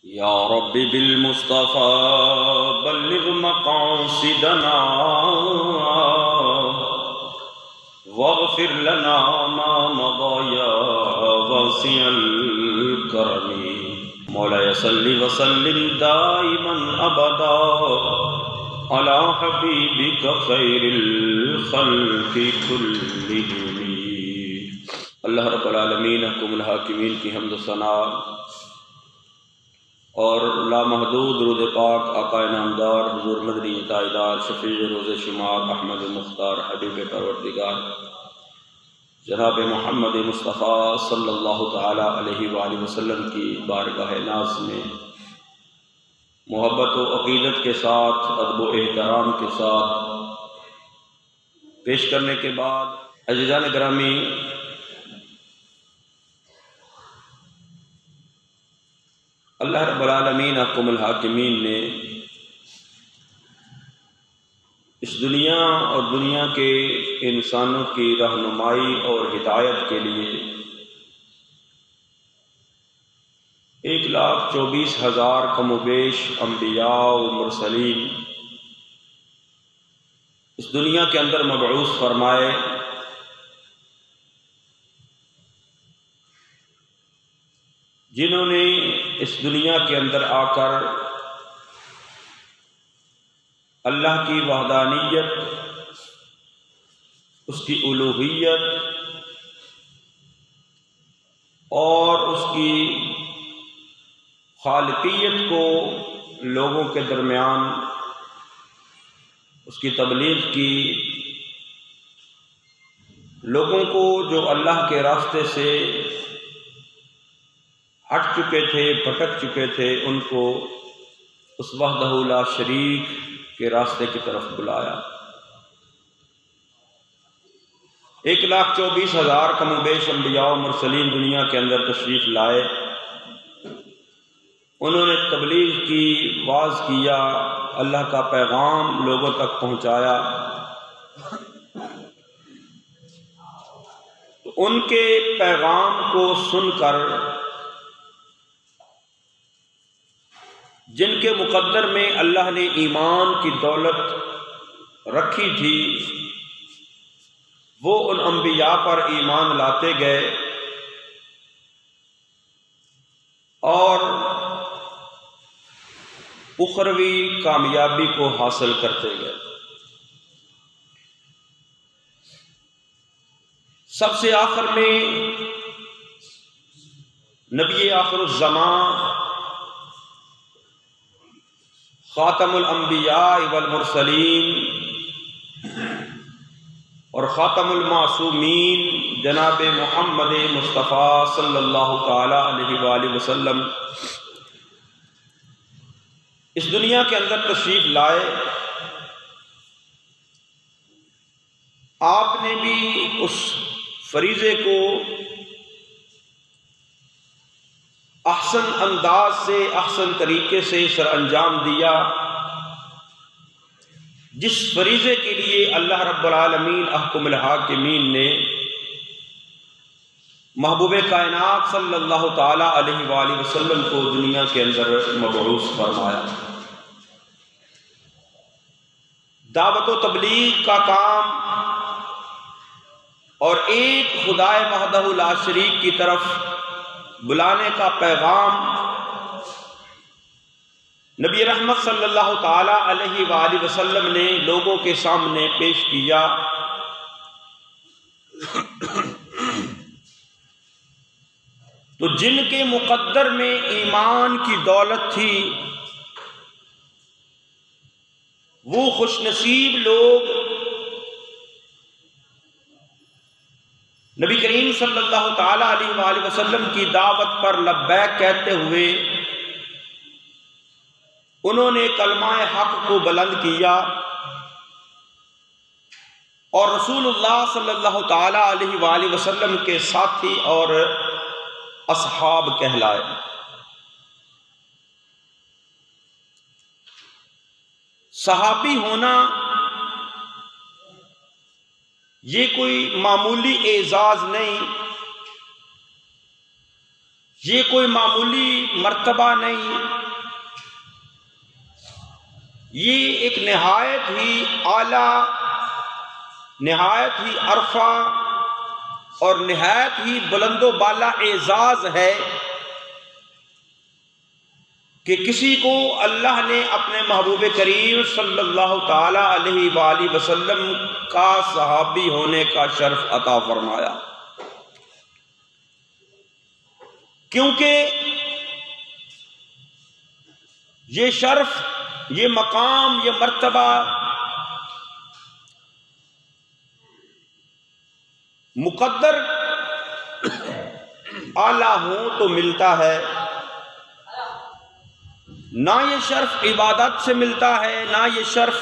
یا رب بالمصطفى بلغ مقاصدنا واغفر لنا ما مضى يا واسع الكرم مولاي صل وسلم دائما ابدا على حبيبك خير الخلق كلهم۔ اللہ رب العالمین حکم الحاکمین کی حمد و ثنا اور لامحدود درود پاک آقا نامدار حضور مدنی تاجدار شفیع روز شمار احمد مختار حبیب پروردگار جناب محمد مصطفیٰ صلی اللہ تعالی علیہ وآلہ وسلم کی بارگاہ ناز میں محبت و عقیدت کے ساتھ ادب و احترام کے ساتھ پیش کرنے کے بعد عزیزان گرامی، اللہ رب العالمین حکم الحاکمین نے اس دنیا اور دنیا کے انسانوں کی رہنمائی اور ہدایت کے لیے 1,24,000 کم و بیش انبیاء و مرسلین اس دنیا کے اندر مبعوث فرمائے، جنہوں نے اس دنیا کے اندر آ کر اللہ کی وحدانیت، اس کی الوہیت اور اس کی خالقیت کو لوگوں کے درمیان اس کی تبلیغ کی، لوگوں کو جو اللہ کے راستے سے ہٹ چکے تھے، بھٹک چکے تھے، ان کو اس وحدہ لا شریک کے راستے کی طرف بلایا۔ 1,24,000 کم و بیش انبیاء و مرسلین دنیا کے اندر تشریف لائے، انہوں نے تبلیغ کی، واعظ کیا، اللہ کا پیغام لوگوں تک پہنچایا۔ تو ان کے پیغام کو سن کر جن کے مقدر میں اللہ نے ایمان کی دولت رکھی تھی، وہ ان انبیاء پر ایمان لاتے گئے اور اخروی کامیابی کو حاصل کرتے گئے۔ سب سے آخر میں نبی آخر الزمان خاتم الانبیاء والمرسلین اور خاتم المعصومین جناب محمد مصطفیٰ صلی اللہ تعالی علیہ وآلہ وسلم اس دنیا کے اندر تشریف لائے۔ آپ نے بھی اس فریضے کو احسن انداز سے، احسن طریقے سے سر انجام دیا، جس فریضے کے لیے اللہ رب العالمین احکم الحاکمین نے محبوب کائنات صلی اللہ تعالی علیہ وآلہ وسلم کو دنیا کے اندر مبعوث فرمایا۔ دعوت و تبلیغ کا کام اور ایک خدائے وحدہ لا شریک کی طرف بلانے کا پیغام نبی رحمت صلی اللہ تعالی علیہ وآلہ وسلم نے لوگوں کے سامنے پیش کیا۔ تو جن کے مقدر میں ایمان کی دولت تھی، وہ خوش نصیب لوگ نبی کریم صلی اللہ تعالی علیہ وآلہ وسلم کی دعوت پر لبیک کہتے ہوئے انہوں نے کلمہ حق کو بلند کیا اور رسول اللہ صلی اللہ تعالی علیہ وآلہ وسلم کے ساتھی اور اصحاب کہلائے۔ صحابی ہونا یہ کوئی معمولی اعزاز نہیں، یہ کوئی معمولی مرتبہ نہیں، یہ ایک نہایت ہی اعلیٰ، نہایت ہی عرفہ اور نہایت ہی بلند و بالا اعزاز ہے کہ کسی کو اللہ نے اپنے محبوب کریم صلی اللہ تعالی علیہ وآلہ وسلم کا صحابی ہونے کا شرف عطا فرمایا، کیونکہ یہ شرف، یہ مقام، یہ مرتبہ مقدر اعلیٰ ہوں تو ملتا ہے، نہ یہ شرف عبادت سے ملتا ہے، نہ یہ شرف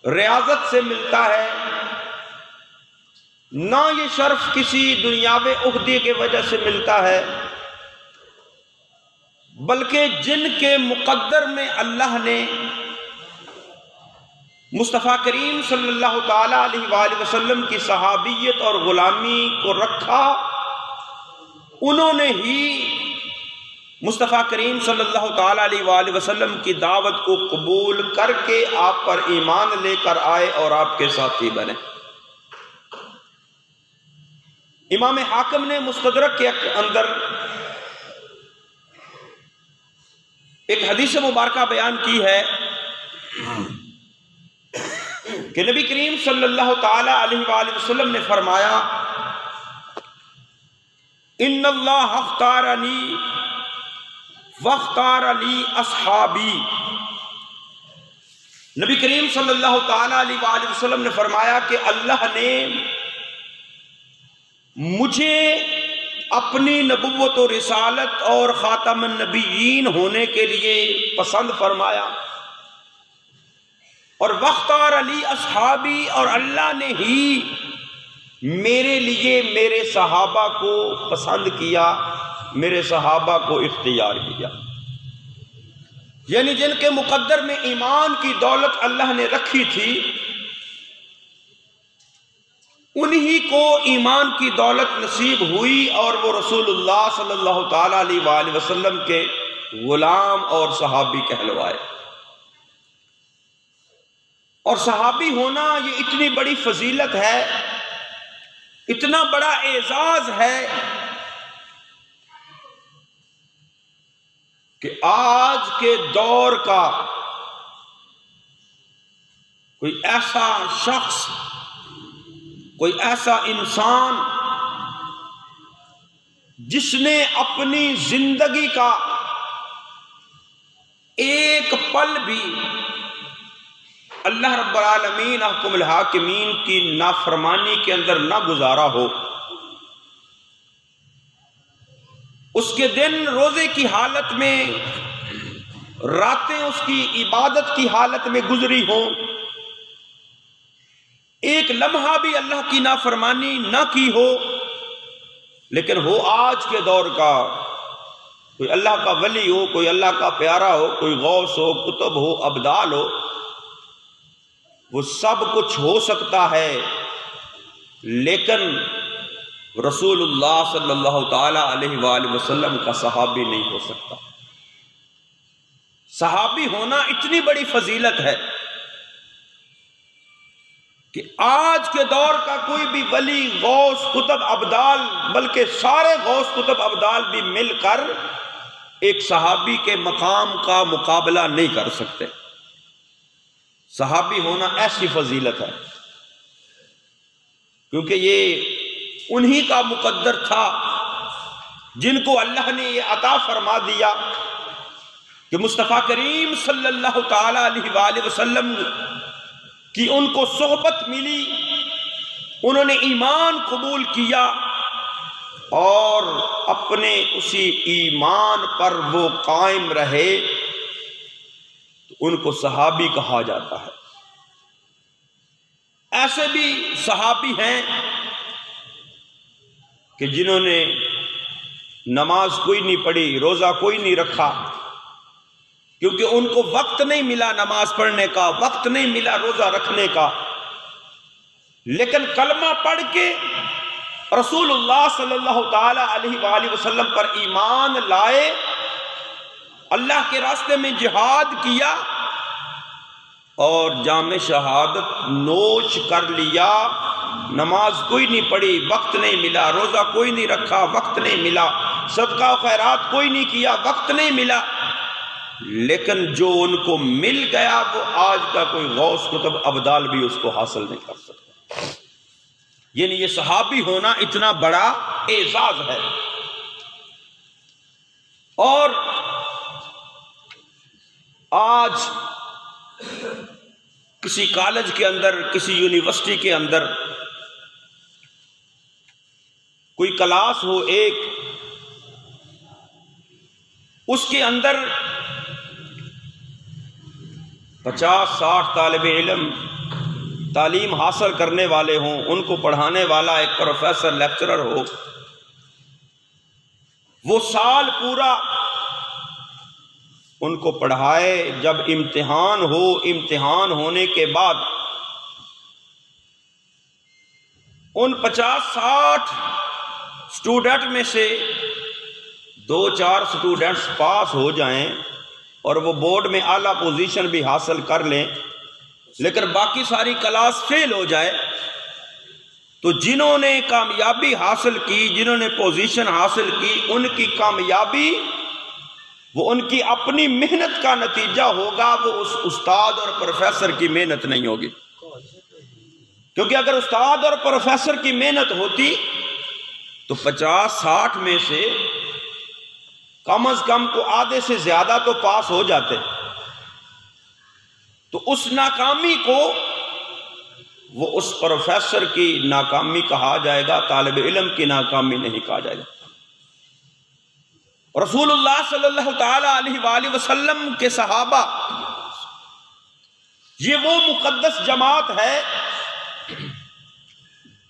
ریاضت سے ملتا ہے، نہ یہ شرف کسی دنیاوی عہدے کی وجہ سے ملتا ہے، بلکہ جن کے مقدر میں اللہ نے مصطفیٰ کریم صلی اللہ تعالی علیہ وآلہ وسلم کی صحابیت اور غلامی کو رکھا، انہوں نے ہی مصطفیٰ کریم صلی اللہ تعالی علیہ وآلہ وسلم کی دعوت کو قبول کر کے آپ پر ایمان لے کر آئے اور آپ کے ساتھی بنے۔ امام حاکم نے مستدرک کے اندر ایک حدیث مبارکہ بیان کی ہے کہ نبی کریم صلی اللہ تعالی علیہ وآلہ وسلم نے فرمایا، ان اللہ اختارنی واختار لی اصحابی۔ نبی کریم صلی اللہ تعالی علیہ وآلہ وسلم نے فرمایا کہ اللہ نے مجھے اپنی نبوت و رسالت اور خاتم النبیین ہونے کے لیے پسند فرمایا، اور واختار لی اصحابی، اور اللہ نے ہی میرے لیے میرے صحابہ کو پسند کیا، میرے صحابہ کو اختیار کیا، یعنی جن کے مقدر میں ایمان کی دولت اللہ نے رکھی تھی، انہی کو ایمان کی دولت نصیب ہوئی، اور وہ رسول اللہ صلی اللہ تعالی علیہ وآلہ وسلم کے غلام اور صحابی کہلوائے۔ اور صحابی ہونا یہ اتنی بڑی فضیلت ہے، اتنا بڑا اعزاز ہے کہ آج کے دور کا کوئی ایسا شخص، کوئی ایسا انسان جس نے اپنی زندگی کا ایک پل بھی اللہ رب العالمین احکم الحاکمین کی نافرمانی کے اندر نہ گزارا ہو، اس کے دن روزے کی حالت میں، راتیں اس کی عبادت کی حالت میں گزری ہوں، ایک لمحہ بھی اللہ کی نافرمانی نہ کی ہو، لیکن ہو آج کے دور کا کوئی اللہ کا ولی ہو، کوئی اللہ کا پیارا ہو، کوئی غوث ہو، قطب ہو، ابدال ہو، وہ سب کچھ ہو سکتا ہے، لیکن رسول اللہ صلی اللہ تعالی علیہ وآلہ وسلم کا صحابی نہیں ہو سکتا۔ صحابی ہونا اتنی بڑی فضیلت ہے کہ آج کے دور کا کوئی بھی ولی، غوث، قطب، ابدال، بلکہ سارے غوث، قطب، ابدال بھی مل کر ایک صحابی کے مقام کا مقابلہ نہیں کر سکتے۔ صحابی ہونا ایسی فضیلت ہے کیونکہ یہ انہی کا مقدر تھا جن کو اللہ نے یہ عطا فرما دیا کہ مصطفیٰ کریم صلی اللہ تعالی علیہ وآلہ وسلم کی ان کو صحبت ملی، انہوں نے ایمان قبول کیا، اور اپنے اسی ایمان پر وہ قائم رہے، تو ان کو صحابی کہا جاتا ہے۔ ایسے بھی صحابی ہیں کہ جنہوں نے نماز کوئی نہیں پڑھی، روزہ کوئی نہیں رکھا، کیونکہ ان کو وقت نہیں ملا نماز پڑھنے کا، وقت نہیں ملا روزہ رکھنے کا، لیکن کلمہ پڑھ کے رسول اللہ صلی اللہ تعالی علیہ وآلہ وسلم پر ایمان لائے، اللہ کے راستے میں جہاد کیا اور جام شہادت نوش کر لیا، نماز کوئی نہیں پڑھی، وقت نہیں ملا، روزہ کوئی نہیں رکھا، وقت نہیں ملا، صدقہ و خیرات کوئی نہیں کیا، وقت نہیں ملا، لیکن جو ان کو مل گیا وہ آج کا کوئی غوث قطب ابدال بھی اس کو حاصل نہیں کر سکتا۔ یعنی یہ صحابی ہونا اتنا بڑا اعزاز ہے۔ اور آج کسی کالج کے اندر، کسی یونیورسٹی کے اندر کوئی کلاس ہو ایک، اس کے اندر 50-60 طالب علم تعلیم حاصل کرنے والے ہوں، ان کو پڑھانے والا ایک پروفیسر لیکچرر ہو، وہ سال پورا ان کو پڑھائے، جب امتحان ہو، امتحان ہونے کے بعد ان 50-60 اسٹوڈنٹ میں سے 2-4 اسٹوڈنٹس پاس ہو جائیں اور وہ بورڈ میں اعلیٰ پوزیشن بھی حاصل کر لیں، لیکن باقی ساری کلاس فیل ہو جائے، تو جنہوں نے کامیابی حاصل کی، جنہوں نے پوزیشن حاصل کی، ان کی کامیابی وہ ان کی اپنی محنت کا نتیجہ ہوگا، وہ اس استاد اور پروفیسر کی محنت نہیں ہوگی۔ کیونکہ اگر استاد اور پروفیسر کی محنت ہوتی تو 50-60 میں سے کم از کم کو آدھے سے زیادہ تو پاس ہو جاتے، تو اس ناکامی کو وہ اس پروفیسر کی ناکامی کہا جائے گا، طالب علم کی ناکامی نہیں کہا جائے گا۔ رسول اللہ صلی اللہ تعالی علیہ وآلہ وسلم کے صحابہ یہ وہ مقدس جماعت ہے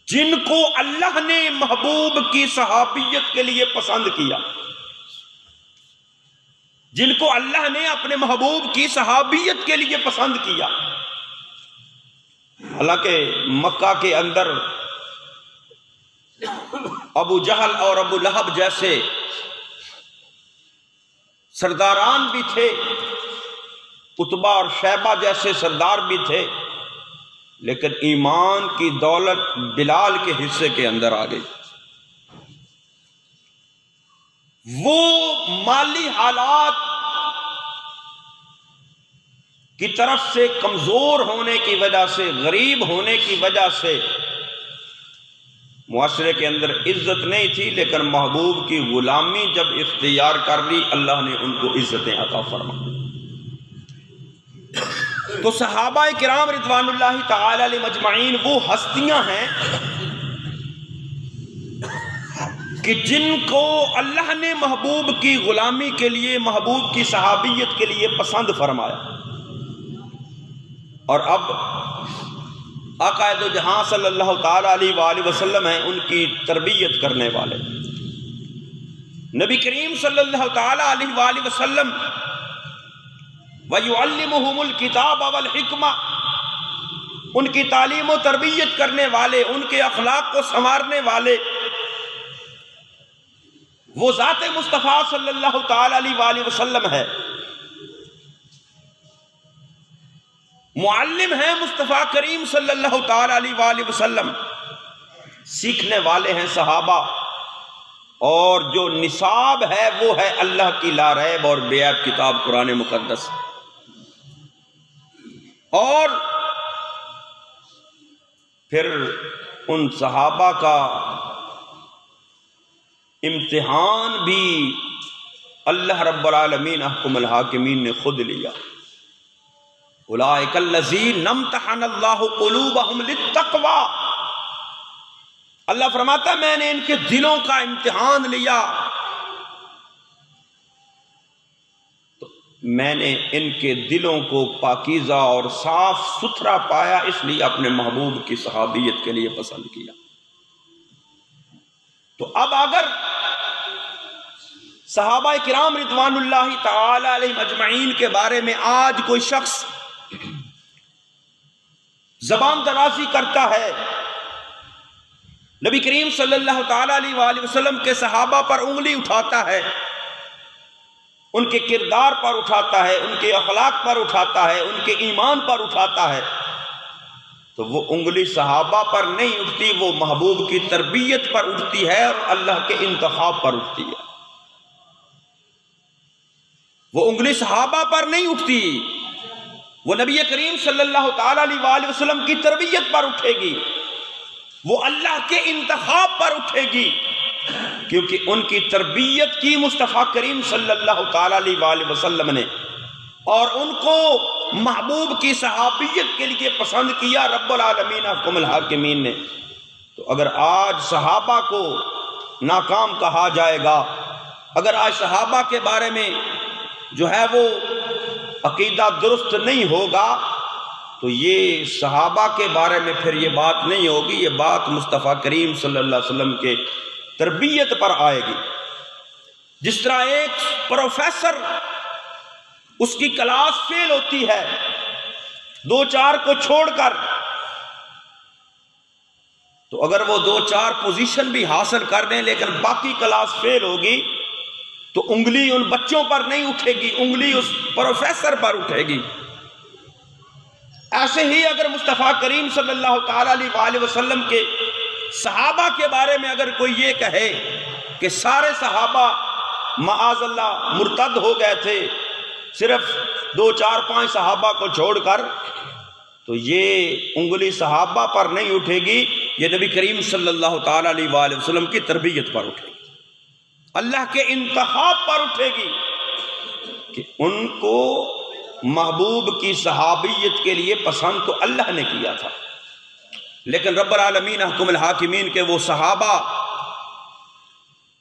جن کو اللہ نے محبوب کی صحابیت کے لیے پسند کیا، جن کو اللہ نے اپنے محبوب کی صحابیت کے لیے پسند کیا۔ حالانکہ مکہ کے اندر ابو جہل اور ابو لہب جیسے سرداران بھی تھے، عتبہ اور شیبہ جیسے سردار بھی تھے، لیکن ایمان کی دولت بلال کے حصے کے اندر آ گئی۔ وہ مالی حالات کی طرف سے کمزور ہونے کی وجہ سے، غریب ہونے کی وجہ سے معاشرے کے اندر عزت نہیں تھی، لیکن محبوب کی غلامی جب اختیار کر لی، اللہ نے ان کو عزتیں عطا فرمائی۔ تو صحابہ کرام رضوان اللہ تعالی علیہ مجمعین وہ ہستیاں ہیں کہ جن کو اللہ نے محبوب کی غلامی کے لیے، محبوب کی صحابیت کے لیے پسند فرمایا، اور اب آقا دو جہاں صلی اللہ تعالی علیہ وآلہ وسلم ہیں ان کی تربیت کرنے والے۔ نبی کریم صلی اللہ تعالی علیہ وآلہ وسلم وَيُعَلِّمُهُمُ الْكِتَابَ وَالْحِكْمَةَ، ان کی تعلیم و تربیت کرنے والے، ان کے اخلاق کو سنوارنے والے وہ ذات مصطفیٰ صلی اللہ تعالی علیہ وآلہ وسلم ہے۔ معلم ہیں مصطفیٰ کریم صلی اللہ تعالی علیہ وآلہ وسلم، سیکھنے والے ہیں صحابہ، اور جو نصاب ہے وہ ہے اللہ کی لا ریب اور بے عیب کتاب قرآن مقدس۔ اور پھر ان صحابہ کا امتحان بھی اللہ رب العالمین احکم الحاکمین نے خود لیا۔ اولئک الذین امتحن اللہ قلوبہم للتقوی، اللہ فرماتا ہے میں نے ان کے دلوں کا امتحان لیا، تو میں نے ان کے دلوں کو پاکیزہ اور صاف ستھرا پایا، اس لیے اپنے محبوب کی صحابیت کے لیے پسند کیا۔ تو اب اگر صحابہ کرام رضوان اللہ تعالی علیہ مجمعین کے بارے میں آج کوئی شخص زبان درازی کرتا ہے، نبی کریم صلی اللہ تعالیٰ علیہ وآلہ وسلم کے صحابہ پر انگلی اٹھاتا ہے، ان کے کردار پر اٹھاتا ہے، ان کے اخلاق پر اٹھاتا ہے، ان کے ایمان پر اٹھاتا ہے، تو وہ انگلی صحابہ پر نہیں اٹھتی، وہ محبوب کی تربیت پر اٹھتی ہے اور اللہ کے انتخاب پر اٹھتی ہے۔ وہ انگلی صحابہ پر نہیں اٹھتی، وہ نبی کریم صلی اللہ تعالیٰ علیہ وآلہ وسلم کی تربیت پر اٹھے گی، وہ اللہ کے انتخاب پر اٹھے گی، کیونکہ ان کی تربیت کی مصطفیٰ کریم صلی اللہ تعالیٰ علیہ وآلہ وسلم نے، اور ان کو محبوب کی صحابیت کے لیے پسند کیا رب العالمین احکم الحاکمین نے۔ تو اگر آج صحابہ کو ناکام کہا جائے گا، اگر آج صحابہ کے بارے میں جو ہے وہ عقیدہ درست نہیں ہوگا، تو یہ صحابہ کے بارے میں پھر یہ بات نہیں ہوگی، یہ بات مصطفیٰ کریم صلی اللہ علیہ وسلم کے تربیت پر آئے گی۔ جس طرح ایک پروفیسر، اس کی کلاس فیل ہوتی ہے 2-4 کو چھوڑ کر، تو اگر وہ 2-4 پوزیشن بھی حاصل کر دیں لیکن باقی کلاس فیل ہوگی، تو انگلی ان بچوں پر نہیں اٹھے گی، انگلی اس پروفیسر پر اٹھے گی۔ ایسے ہی اگر مصطفیٰ کریم صلی اللہ تعالیٰ علیہ وآلہ وسلم کے صحابہ کے بارے میں اگر کوئی یہ کہے کہ سارے صحابہ معاذ اللہ مرتد ہو گئے تھے صرف 2-4-5 صحابہ کو چھوڑ کر، تو یہ انگلی صحابہ پر نہیں اٹھے گی، یہ نبی کریم صلی اللہ تعالیٰ علیہ وآلہ وسلم کی تربیت پر اٹھے گی، اللہ کے انتخاب پر اٹھے گی، کہ ان کو محبوب کی صحابیت کے لیے پسند تو اللہ نے کیا تھا، لیکن رب العالمین احکم الحاکمین کے وہ صحابہ،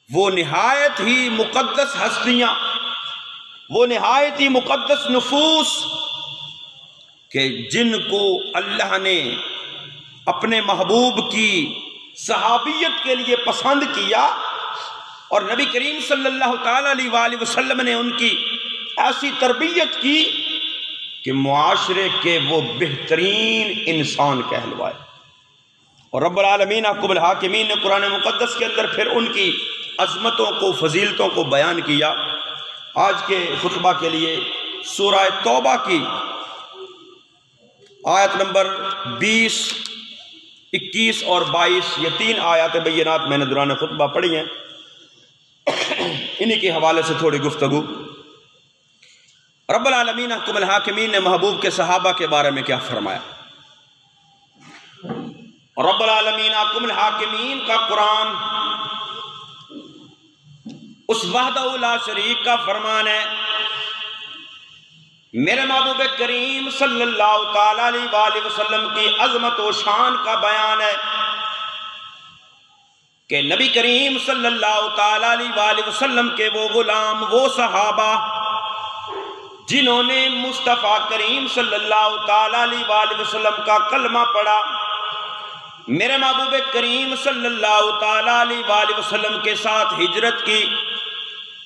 وہ نہایت ہی مقدس ہستیاں، وہ نہایت ہی مقدس نفوس، کہ جن کو اللہ نے اپنے محبوب کی صحابیت کے لیے پسند کیا، اور نبی کریم صلی اللہ تعالیٰ علیہ وآلہ وسلم نے ان کی ایسی تربیت کی کہ معاشرے کے وہ بہترین انسان کہلوائے۔ اور رب العالمین احکم الحاکمین نے قرآن مقدس کے اندر پھر ان کی عظمتوں کو، فضیلتوں کو بیان کیا۔ آج کے خطبہ کے لیے سورہ توبہ کی آیت نمبر 20، 21 اور 22، یہ 3 آیات بینات میں نے دوران خطبہ پڑھی ہیں، انہی کے حوالے سے تھوڑی گفتگو۔ رب العالمین احکم الحاکمین نے محبوب کے صحابہ کے بارے میں کیا فرمایا؟ رب العالمین احکم الحاکمین کا قرآن اس وحدہ لا شریک کا فرمان ہے، میرے محبوب کریم صلی اللہ تعالیٰ علیہ وآلہ وسلم کی عظمت و شان کا بیان ہے کہ نبی کریم صلی اللہ تعالیٰ علیہ وآلہ وسلم کے وہ غلام، وہ صحابہ جنہوں نے مصطفیٰ کریم صلی اللہ تعالیٰ علیہ وآلہ وسلم کا کلمہ پڑھا، میرے محبوب کریم صلی اللہ تعالیٰ علیہ وآلہ وسلم کے ساتھ ہجرت کی،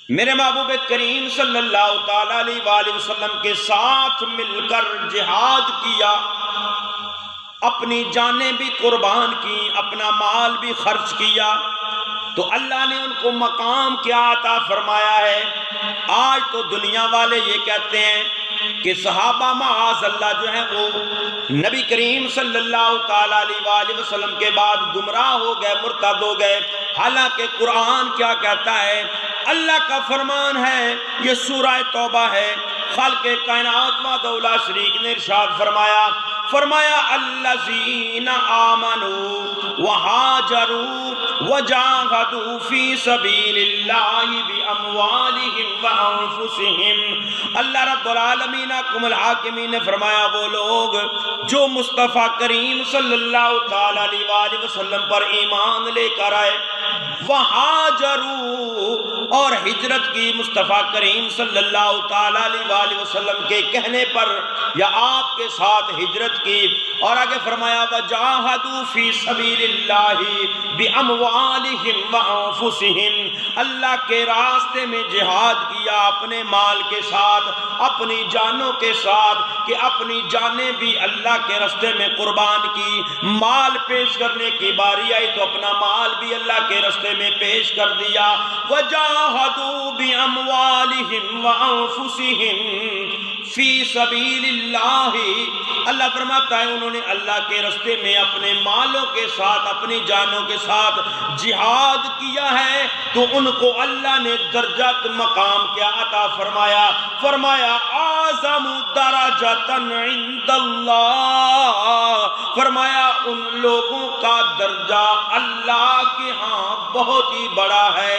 میرے محبوب کریم صلی اللہ تعالیٰ علیہ وآلہ وسلم کے ساتھ مل کر جہاد کیا، اپنی جانیں بھی قربان کی، اپنا مال بھی خرچ کیا، تو اللہ نے ان کو مقام کیا عطا فرمایا ہے۔ آج تو دنیا والے یہ کہتے ہیں کہ صحابہ معاذ اللہ جو ہیں وہ نبی کریم صلی اللہ تعالیٰ علیہ وآلہ وسلم کے بعد گمراہ ہو گئے، مرتد ہو گئے، حالانکہ قرآن کیا کہتا ہے؟ اللہ کا فرمان ہے، یہ سورہ توبہ ہے، خالق کائنات وحدہ لا شریک نے ارشاد فرمایا الذین آمنوا وہاجروا وجاہدوا فی سبیل اللہ باموالہم وانفسہم۔ اللہ رب العالمین احکم الحاکمین نے فرمایا وہ لوگ جو مصطفیٰ کریم صلی اللہ تعالیٰ علیہ وآلہ وسلم پر ایمان لے کر آئے، وہاجروا، اور ہجرت کی مصطفیٰ کریم صلی اللہ تعالیٰ علیہ وسلم کے کہنے پر یا آپ کے ساتھ ہجرت کی، اور آگے فرمایا وجاہدوا فی سبیل اللہ باموالہم وانفسہم، اللہ کے راستے میں جہاد کیا اپنے مال کے ساتھ، اپنی جانوں کے ساتھ، کہ اپنی جانیں بھی اللہ کے راستے میں قربان کی، مال پیش کرنے کی باری آئی تو اپنا مال بھی اللہ کے راستے میں پیش کر دیا۔ وجاہدوا باموالہم وانفسہم فی سبیل اللہ، اللہ فرماتا ہے انہوں نے اللہ کے راستے میں اپنے مالوں کے ساتھ، اپنی جانوں کے ساتھ جہاد کیا ہے، تو ان کو اللہ نے درجات مقام کیا عطا فرمایا، فرمایا اعظم درجۃ عند اللہ، فرمایا ان لوگوں کا درجہ اللہ کے ہاں بہت ہی بڑا ہے،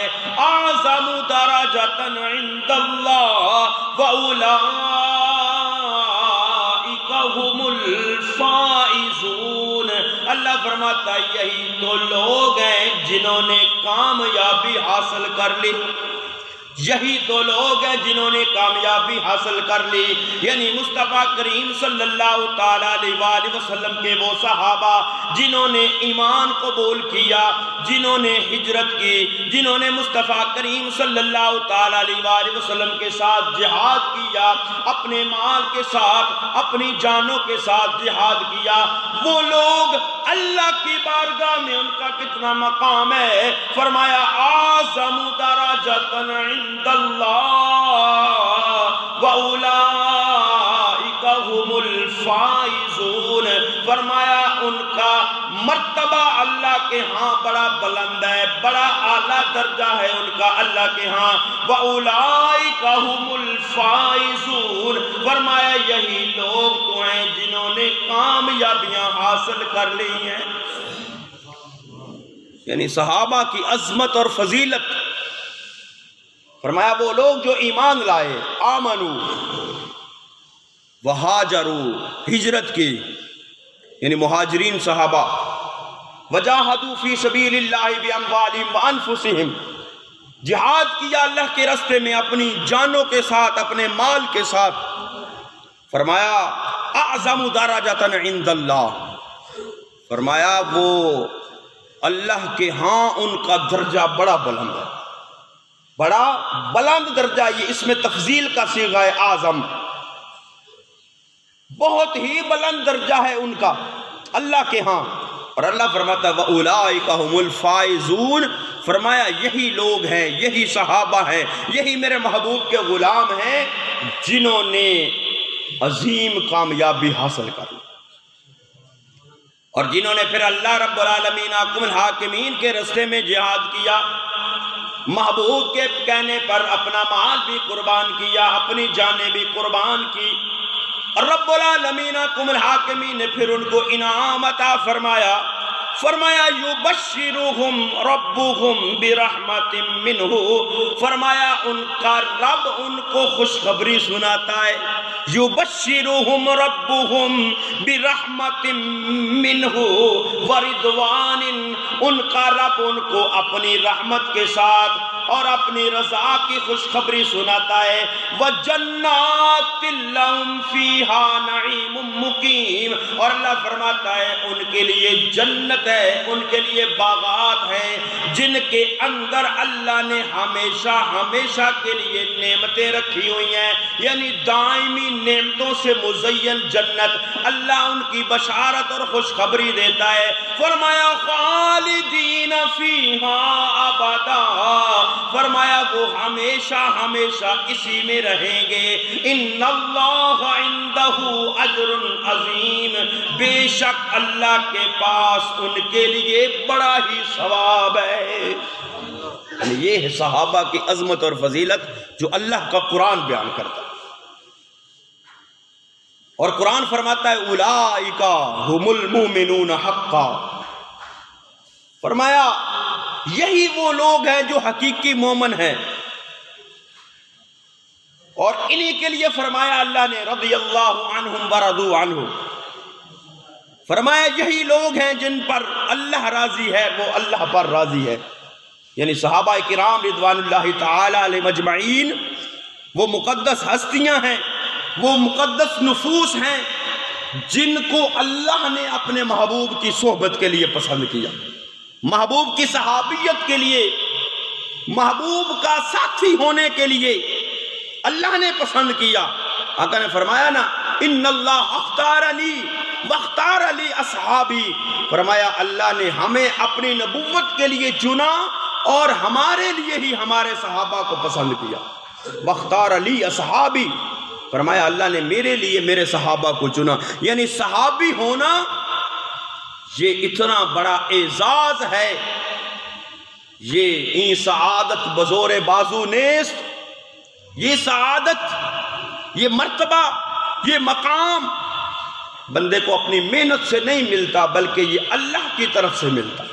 اعظم درجۃ عند اللہ هم الفائزون، اللہ فرماتا ہے یہی تو لوگ ہیں جنہوں نے کامیابی حاصل کر لی، یہی تو لوگ ہیں جنہوں نے کامیابی حاصل کر لی، یعنی مصطفیٰ کریم صلی اللہ تعالیٰ علیہ وسلم کے وہ صحابہ جنہوں نے ایمان قبول کیا، جنہوں نے ہجرت کی، جنہوں نے مصطفیٰ کریم صلی اللہ تعالیٰ علیہ وسلم کے ساتھ جہاد کیا، اپنے مال کے ساتھ، اپنی جانوں کے ساتھ جہاد کیا، وہ لوگ اللہ کی بارگاہ میں ان کا کتنا مقام ہے، فرمایا اعظم درجۃ عند اللہ واولئک هم الفائزون، فرمایا ان کا مرتبہ اللہ کے ہاں بڑا بلند ہے، بڑا اعلیٰ درجہ ہے ان کا اللہ کے ہاں، واولئک هم الفائزون، فرمایا یہی لوگ تو ہیں جنہوں نے کامیابیاں حاصل کر لی ہیں۔ یعنی صحابہ کی عظمت اور فضیلت، فرمایا وہ لوگ جو ایمان لائے، آمنو وہاجروا، ہجرت کی، یعنی مہاجرین صحابہ، وجاہدوا فی سبیل اللہ باموالہم وانفسہم، جہاد کیا اللہ کے راستے میں اپنی جانوں کے ساتھ، اپنے مال کے ساتھ، فرمایا اعظم درجۃ عند اللہ، فرمایا وہ اللہ کے ہاں ان کا درجہ بڑا بلند ہے، بڑا بلند درجہ، یہ اس میں تفضیل کا صیغہ ہے اعظم، بہت ہی بلند درجہ ہے ان کا اللہ کے ہاں، اور اللہ فرماتا ہے وَأُولَئِكَ هُمُ الْفَائِزُونَ، فرمایا یہی لوگ ہیں، یہی صحابہ ہیں، یہی میرے محبوب کے غلام ہیں جنہوں نے عظیم کامیابی حاصل کر لی، اور جنہوں نے پھر اللہ رب العالمین حکم الحاکمین کے راستے میں جہاد کیا، محبوب کے کہنے پر اپنا مال بھی قربان کیا، اپنی جانیں بھی قربان کی، اور رب العالمین حکم الحاکمین نے پھر ان کو انعام عطا فرمایا، فرمایا یبشرہم ربہم برحمت منہ، فرمایا ان کا رب ان کو خوشخبری سناتا ہے، یبشرہم ربہم برحمت منہ ورضوان، ان کا رب ان کو اپنی رحمت کے ساتھ اور اپنی رضا کی خوشخبری سناتا ہے، وَجَنَّاتٍ لَهُمْ فِيهَا نَعِيمٌ مُقِيمٌ، اور اللہ فرماتا ہے ان کے لیے جنت ہے، ان کے لیے باغات ہیں جن کے اندر اللہ نے ہمیشہ ہمیشہ کے لیے نعمتیں رکھی ہوئی ہیں، یعنی دائمی نعمتوں سے مزین جنت، اللہ ان کی بشارت اور خوشخبری دیتا ہے، فرمایا خالدین فیہا ابدا، فرمایا وہ ہمیشہ ہمیشہ اسی میں رہیں گے، ان اللہ عندہ اجر عظیم، بے شک اللہ کے پاس ان کے لیے بڑا ہی ثواب ہے۔ یہ ہے صحابہ کی عظمت اور فضیلت جو اللہ کا قرآن بیان کرتا ہے، اور قرآن فرماتا ہے اولئک ھم المؤمنون حقا، فرمایا یہی وہ لوگ ہیں جو حقیقی مومن ہیں، اور انہی کے لیے فرمایا اللہ نے رضی اللہ عنہم ورضوا عنہ، فرمایا یہی لوگ ہیں جن پر اللہ راضی ہے وہ اللہ پر راضی ہے، یعنی صحابہ کرام رضوان اللہ تعالی علیہ مجمعین وہ مقدس ہستیاں ہیں، وہ مقدس نفوس ہیں جن کو اللہ نے اپنے محبوب کی صحبت کے لیے پسند کیا، محبوب کی صحابیت کے لیے، محبوب کا ساتھی ہونے کے لیے اللہ نے پسند کیا۔ آقا نے فرمایا نا ان اللہ اختار علی واختار علی اصحابی، فرمایا اللہ نے ہمیں اپنی نبوت کے لیے چنا اور ہمارے لیے ہی ہمارے صحابہ کو پسند کیا۔ واختار علی اصحابی، فرمایا اللہ نے میرے لیے میرے صحابہ کو چنا۔ یعنی صحابی ہونا یہ اتنا بڑا اعزاز ہے، یہ این سعادت بزور بازو نیست، یہ سعادت، یہ مرتبہ، یہ مقام بندے کو اپنی محنت سے نہیں ملتا بلکہ یہ اللہ کی طرف سے ملتا۔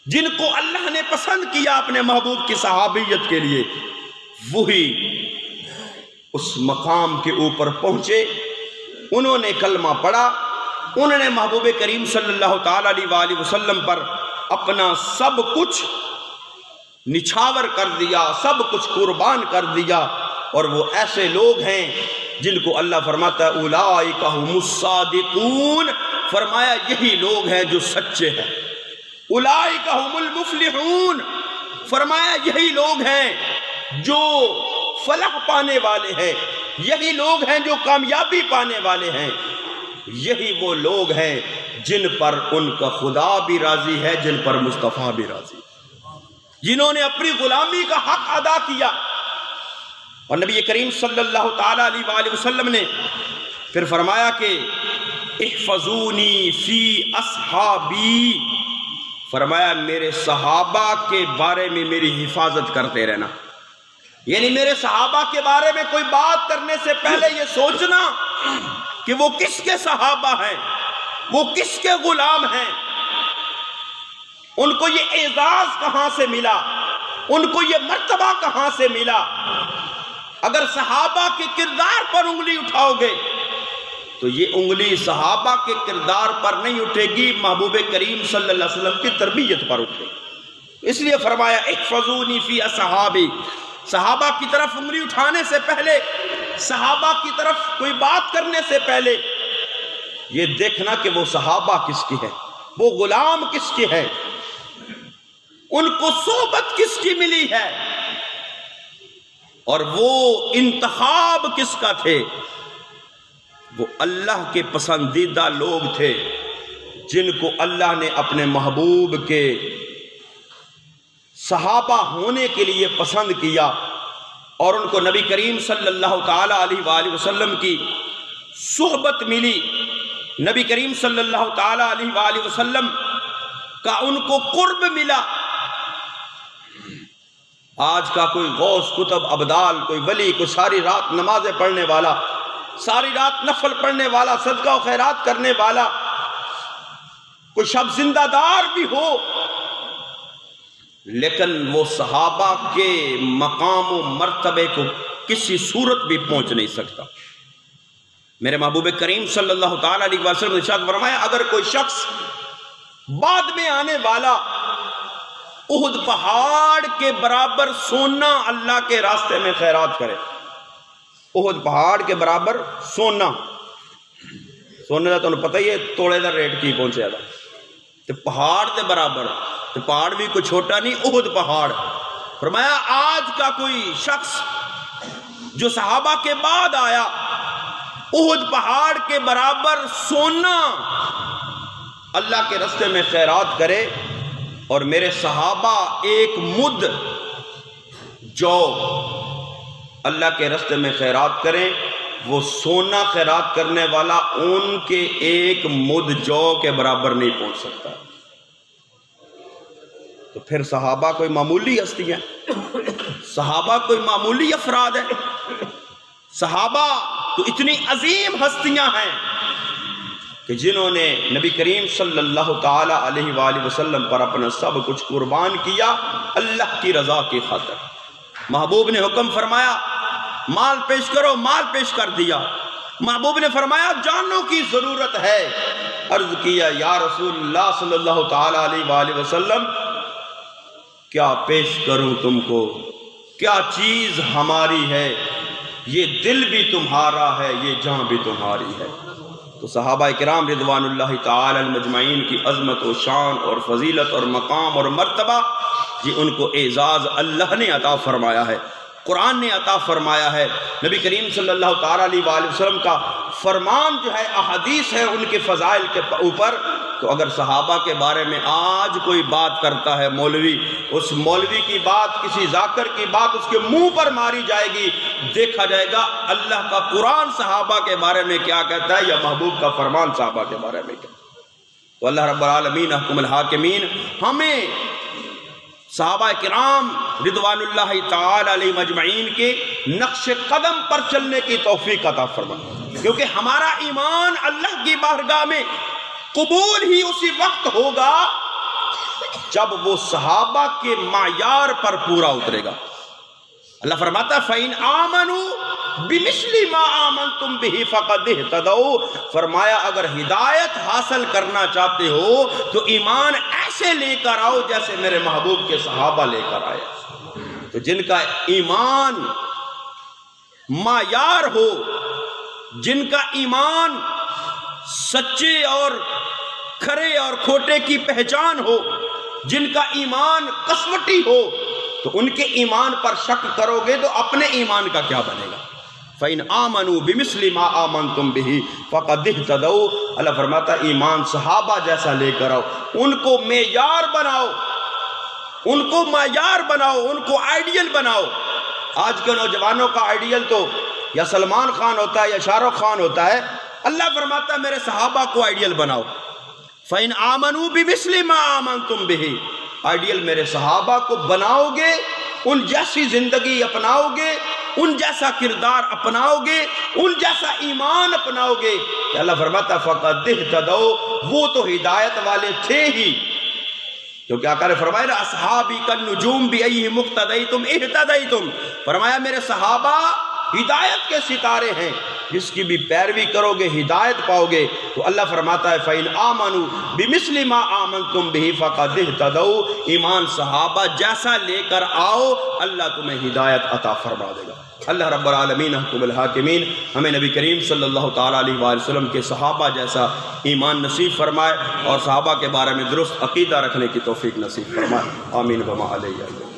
جن کو اللہ نے پسند کیا اپنے محبوب کی صحابیت کے لیے، وہی اس مقام کے اوپر پہنچے۔ انہوں نے کلمہ پڑھا، انہوں نے محبوب کریم صلی اللہ تعالیٰ علیہ وآلہ وسلم پر اپنا سب کچھ نچھاور کر دیا، سب کچھ قربان کر دیا، اور وہ ایسے لوگ ہیں جن کو اللہ فرماتا ہے اولئک ھم الصادقون، فرمایا یہی لوگ ہیں جو سچے ہیں۔ اولئک ھم المفلحون، فرمایا یہی لوگ ہیں جو فلاح پانے والے ہیں، یہی لوگ ہیں جو کامیابی پانے والے ہیں، یہی وہ لوگ ہیں جن پر ان کا خدا بھی راضی ہے، جن پر مصطفیٰ بھی راضی ہے، جنہوں نے اپنی غلامی کا حق ادا کیا۔ اور نبی کریم صلی اللہ تعالیٰ علیہ وآلہ وسلم نے پھر فرمایا کہ احفظونی فی اصحابی، فرمایا میرے صحابہ کے بارے میں میری حفاظت کرتے رہنا۔ یعنی میرے صحابہ کے بارے میں کوئی بات کرنے سے پہلے یہ سوچنا کہ وہ کس کے صحابہ ہیں، وہ کس کے غلام ہیں، ان کو یہ اعزاز کہاں سے ملا، ان کو یہ مرتبہ کہاں سے ملا۔ اگر صحابہ کے کردار پر انگلی اٹھاؤ گے تو یہ انگلی صحابہ کے کردار پر نہیں اٹھے گی، محبوب کریم صلی اللہ علیہ وسلم کی تربیت پر اٹھے گی۔ اس لیے فرمایا احفظونی فی اصحابی، صحابہ کی طرف انگلی اٹھانے سے پہلے، صحابہ کی طرف کوئی بات کرنے سے پہلے یہ دیکھنا کہ وہ صحابہ کس کی ہے، وہ غلام کس کے ہیں، ان کو صحبت کس کی ملی ہے، اور وہ انتخاب کس کا تھے۔ وہ اللہ کے پسندیدہ لوگ تھے جن کو اللہ نے اپنے محبوب کے صحابہ ہونے کے لیے پسند کیا، اور ان کو نبی کریم صلی اللہ تعالیٰ علیہ وآلہ وسلم کی صحبت ملی، نبی کریم صلی اللہ تعالیٰ علیہ وآلہ وسلم کا ان کو قرب ملا۔ آج کا کوئی غوث کتب ابدال، کوئی ولی، کوئی ساری رات نمازیں پڑھنے والا، ساری رات نفل پڑھنے والا، صدقہ و خیرات کرنے والا، کوئی شب زندہ دار بھی ہو، لیکن وہ صحابہ کے مقام و مرتبے کو کسی صورت بھی پہنچ نہیں سکتا۔ میرے محبوب کریم صلی اللہ تعالیٰ علیہ وسلم نے ارشاد فرمایا اگر کوئی شخص بعد میں آنے والا احد پہاڑ کے برابر سونا اللہ کے راستے میں خیرات کرے، احد پہاڑ کے برابر سونا کا تو پتہ ہی ہے توڑے دا ریٹ کی پہنچے گا، تو پہاڑ دے برابر، تو پہاڑ بھی کوئی چھوٹا نہیں، احد پہاڑ۔ فرمایا آج کا کوئی شخص جو صحابہ کے بعد آیا، احد پہاڑ کے برابر سونا اللہ کے راستے میں خیرات کرے، اور میرے صحابہ ایک مد جو اللہ کے راستے میں خیرات کریں، وہ سونا خیرات کرنے والا ان کے ایک مد جو کے برابر نہیں پہنچ سکتا۔ تو پھر صحابہ کوئی معمولی ہستی ہے، صحابہ کوئی معمولی افراد ہے، صحابہ تو اتنی عظیم ہستیاں ہیں کہ جنہوں نے نبی کریم صلی اللہ تعالیٰ علیہ وآلہ وسلم پر اپنا سب کچھ قربان کیا اللہ کی رضا کی خاطر۔ محبوب نے حکم فرمایا مال پیش کرو، مال پیش کر دیا۔ محبوب نے فرمایا جانوں کی ضرورت ہے، عرض کیا یا رسول اللہ صلی اللہ تعالیٰ علیہ وآلہ وسلم کیا پیش کروں تم کو، کیا چیز ہماری ہے، یہ دل بھی تمہارا ہے، یہ جان بھی تمہاری ہے۔ تو صحابہ کرام رضوان اللہ تعالی المجمعین کی عظمت و شان اور فضیلت اور مقام اور مرتبہ، یہ ان کو اعزاز اللہ نے عطا فرمایا ہے، قرآن نے عطا فرمایا ہے۔ نبی کریم صلی اللہ تعالی علیہ وآلہ وسلم کا فرمان جو ہے، احادیث ہے ان کے فضائل کے اوپر۔ تو اگر صحابہ کے بارے میں آج کوئی بات کرتا ہے مولوی، اس مولوی کی بات، کسی ذاکر کی بات اس کے منہ پر ماری جائے گی، دیکھا جائے گا اللہ کا قرآن صحابہ کے بارے میں کیا کہتا ہے یا محبوب کا فرمان صحابہ کے بارے میں کیا۔ تو اللہ رب العالمین احکم الحاکمین ہمیں صحابہ کرام رضوان اللہ تعالی علیہ مجمعین کے نقش قدم پر چلنے کی توفیق عطا فرمائے، کیونکہ ہمارا ایمان اللہ کی بارگاہ میں قبول ہی اسی وقت ہوگا جب وہ صحابہ کے معیار پر پورا اترے گا۔ اللہ فرماتا ہے فَإِنْ آمَنُوا بِمِثْلِ مَا آمَنْتُمْ بِهِ فَقَدْ اهْتَدَوْا، فرمایا اگر ہدایت حاصل کرنا چاہتے ہو تو ایمان ایسے لے کر آؤ جیسے میرے محبوب کے صحابہ لے کر آئے۔ تو جن کا ایمان معیار ہو، جن کا ایمان سچے اور کھرے اور کھوٹے کی پہچان ہو، جن کا ایمان کسوٹی ہو، تو ان کے ایمان پر شک کرو گے تو اپنے ایمان کا کیا بنے گا؟ فَإِنْ آمَنُوا بِمِثْلِ مَا آمَنْتُمْ بِهِ فَقَدْ اهْتَدَوْا، اللہ فرماتا ہے ایمان صحابہ جیسا لے کر آؤ، ان کو معیار بناؤ، ان کو معیار بناؤ، ان کو آئیڈیل بناؤ۔ آج کے نوجوانوں کا آئیڈیل تو یا سلمان خان ہوتا ہے یا شاہ رخ خان ہوتا ہے۔ اللہ فرماتا ہے میرے صحابہ کو آئیڈیل بناؤ۔ فَإِنْ آمَنُوا بِمِثْلِ مَا آمَنْتُمْ بِهِ، آئیڈیل میرے صحابہ کو بناؤ گے، ان جیسی زندگی اپناؤ گے، ان جیسا کردار اپناؤ گے، ان جیسا ایمان اپناؤ گے کہ اللہ فرماتا ہے فَقَدْ اهْتَدَوْا، وہ تو ہدایت والے تھے ہی، کیونکہ آقا نے فرمایا اصحابی کالنجوم بِأَيِّهِمْ اقْتَدَيْتُمْ اهْتَدَيْتُمْ، فرمایا میرے صحابہ ہدایت کے ستارے ہیں، جس کی بھی پیروی کرو گے ہدایت پاؤ گے۔ تو اللہ فرماتا ہے فَإِنْ آمَنُوا بِمِثْلِ مَا آمَنْتُمْ بِهِ فَقَدْ اهْتَدَوْا، ایمان صحابہ جیسا لے کر آؤ، اللہ تمہیں ہدایت عطا فرما دے گا۔ اللہ رب العالمین احکم الحاکمین ہمیں نبی کریم صلی اللہ تعالیٰ علیہ وآلہ وسلم کے صحابہ جیسا ایمان نصیب فرمائے اور صحابہ کے بارے میں درست عقیدہ رکھنے کی توفیق نصیب فرمائے۔ آمین وما علیہ۔